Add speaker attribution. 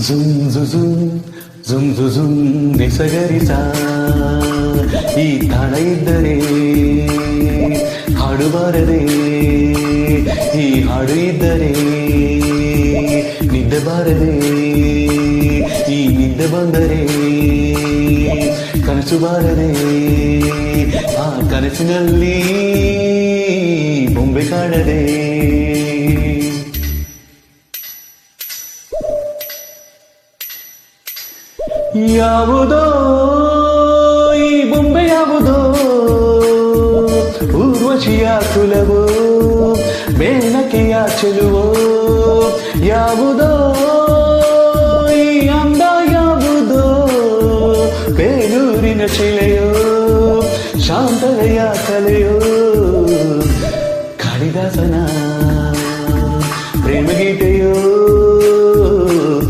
Speaker 1: ಜುಮ್ ಜುಜುಮ್ ಜುಮ್ ಜುಜುಮ್ ನಿಸಗರಿಸ ಈ ತಾಳ ಇದ್ದರೆ ಹಾಡು ಬಾರದೆ, ಈ ಹಾಡು ಇದ್ದರೆ ನಿದ್ದೆ ಬಾರದೆ, ಈ ನಿದ್ದೆ ಬಂದರೆ ಕನಸು ಬಾರದೆ, ಆ ಕನಸಿನಲ್ಲಿ ಬೊಂಬೆ ಕಾಣದೆ. ಯಾವುದೋ ಈ ಬೊಂಬೆ ಯಾವುದೋ ಊರ್ವಶಿಯ ಕುಲವೋ ಮೇನಕೆಯ ಚೆಲುವೋ, ಯಾವುದೋ